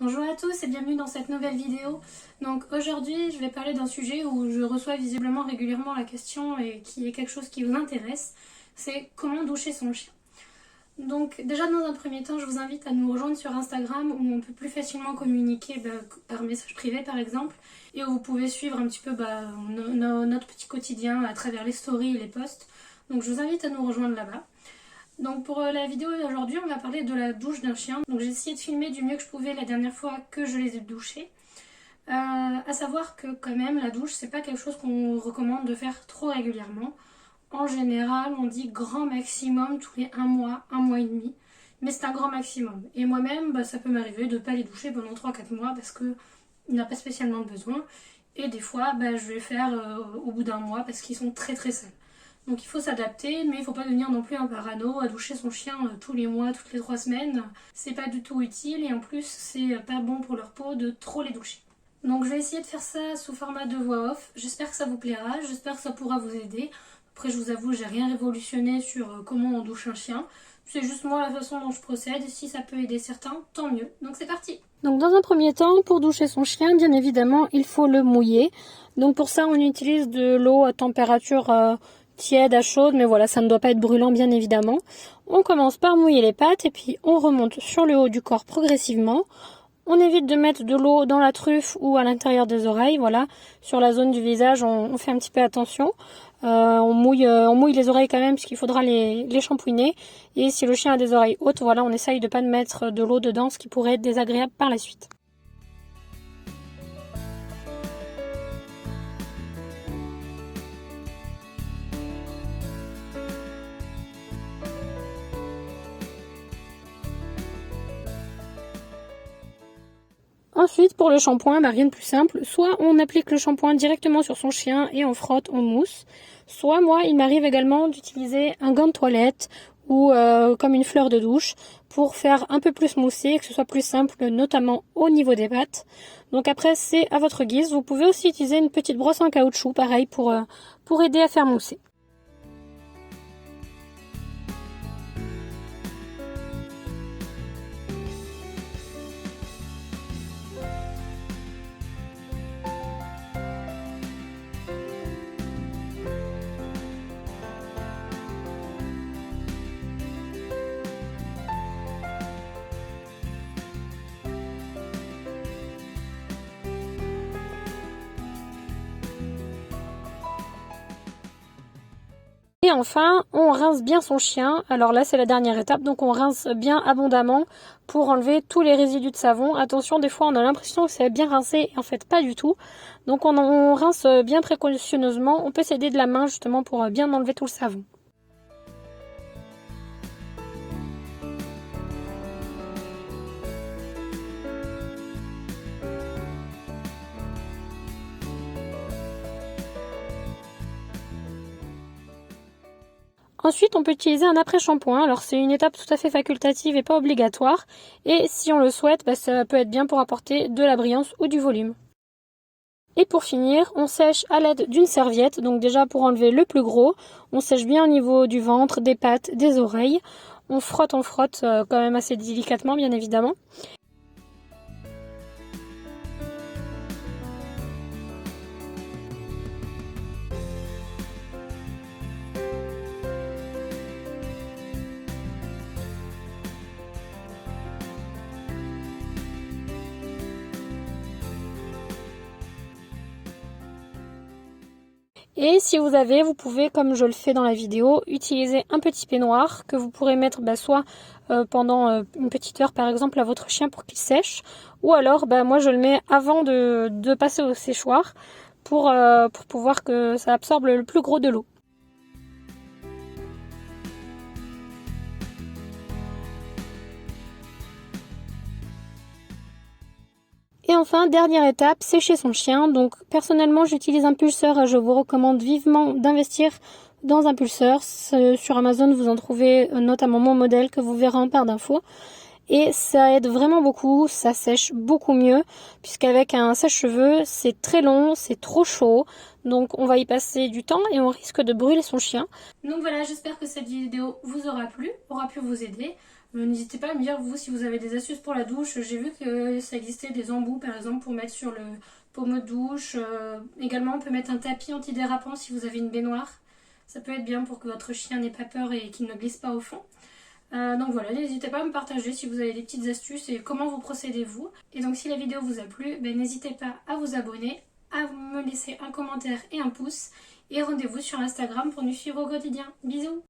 Bonjour à tous et bienvenue dans cette nouvelle vidéo. Donc aujourd'hui je vais parler d'un sujet où je reçois visiblement régulièrement la question et qui est quelque chose qui vous intéresse, c'est comment doucher son chien. Donc déjà dans un premier temps je vous invite à nous rejoindre sur Instagram où on peut plus facilement communiquer par message privé par exemple et où vous pouvez suivre un petit peu notre petit quotidien à travers les stories et les posts. Donc je vous invite à nous rejoindre là-bas. Donc pour la vidéo d'aujourd'hui, on va parler de la douche d'un chien. Donc j'ai essayé de filmer du mieux que je pouvais la dernière fois que je les ai douchés. À savoir que quand même la douche c'est pas quelque chose qu'on recommande de faire trop régulièrement. En général on dit grand maximum tous les 1 mois et demi. Mais c'est un grand maximum. Et moi-même ça peut m'arriver de ne pas les doucher pendant 3-4 mois parce qu'il n'y a pas spécialement de besoin. Et des fois je vais le faire au bout d'un mois parce qu'ils sont très très sales. Donc il faut s'adapter, mais il ne faut pas devenir non plus un parano à doucher son chien tous les mois, toutes les 3 semaines. C'est pas du tout utile et en plus c'est pas bon pour leur peau de trop les doucher. Donc je vais essayer de faire ça sous format de voix off. J'espère que ça vous plaira, j'espère que ça pourra vous aider. Après je vous avoue, j'ai rien révolutionné sur comment on douche un chien. C'est juste moi la façon dont je procède et si ça peut aider certains, tant mieux. Donc c'est parti. Donc dans un premier temps, pour doucher son chien, bien évidemment, il faut le mouiller. Donc pour ça on utilise de l'eau à température tiède à chaude, mais voilà, ça ne doit pas être brûlant bien évidemment. On commence par mouiller les pattes et puis on remonte sur le haut du corps progressivement. On évite de mettre de l'eau dans la truffe ou à l'intérieur des oreilles, voilà. Sur la zone du visage, on fait un petit peu attention. On mouille les oreilles quand même puisqu'il faudra les shampouiner. Et si le chien a des oreilles hautes, voilà, on essaye de ne pas mettre de l'eau dedans, ce qui pourrait être désagréable par la suite. Ensuite, pour le shampoing, rien de plus simple. Soit on applique le shampoing directement sur son chien et on frotte, on mousse. Soit moi, il m'arrive également d'utiliser un gant de toilette ou comme une fleur de douche pour faire un peu plus mousser, que ce soit plus simple, notamment au niveau des pattes. Donc après, c'est à votre guise. Vous pouvez aussi utiliser une petite brosse en caoutchouc, pareil, pour aider à faire mousser. Et enfin, on rince bien son chien. Alors là, c'est la dernière étape. Donc on rince bien abondamment pour enlever tous les résidus de savon. Attention, des fois, on a l'impression que c'est bien rincé et en fait pas du tout. Donc on rince bien précautionneusement. On peut s'aider de la main justement pour bien enlever tout le savon. Ensuite, on peut utiliser un après-shampoing. Alors c'est une étape tout à fait facultative et pas obligatoire. Et si on le souhaite, ça peut être bien pour apporter de la brillance ou du volume. Et pour finir, on sèche à l'aide d'une serviette. Donc déjà pour enlever le plus gros, on sèche bien au niveau du ventre, des pattes, des oreilles. On frotte quand même assez délicatement bien évidemment. Et si vous pouvez, comme je le fais dans la vidéo, utiliser un petit peignoir que vous pourrez mettre soit pendant une petite heure par exemple à votre chien pour qu'il sèche. Ou alors moi je le mets avant de passer au séchoir pour pouvoir que ça absorbe le plus gros de l'eau. Et enfin, dernière étape, sécher son chien. Donc personnellement, j'utilise un pulseur et je vous recommande vivement d'investir dans un pulseur. Sur Amazon, vous en trouvez notamment mon modèle que vous verrez en barre d'infos. Et ça aide vraiment beaucoup, ça sèche beaucoup mieux, puisqu'avec un sèche-cheveux, c'est très long, c'est trop chaud. Donc on va y passer du temps et on risque de brûler son chien. Donc voilà, j'espère que cette vidéo vous aura plu, aura pu vous aider. N'hésitez pas à me dire vous si vous avez des astuces pour la douche. J'ai vu que ça existait des embouts par exemple pour mettre sur le pommeau de douche. Également on peut mettre un tapis antidérapant si vous avez une baignoire. Ça peut être bien pour que votre chien n'ait pas peur et qu'il ne glisse pas au fond. Donc voilà, n'hésitez pas à me partager si vous avez des petites astuces et comment vous procédez vous. Et donc si la vidéo vous a plu, n'hésitez pas à vous abonner, à me laisser un commentaire et un pouce. Et rendez-vous sur Instagram pour nous suivre au quotidien. Bisous!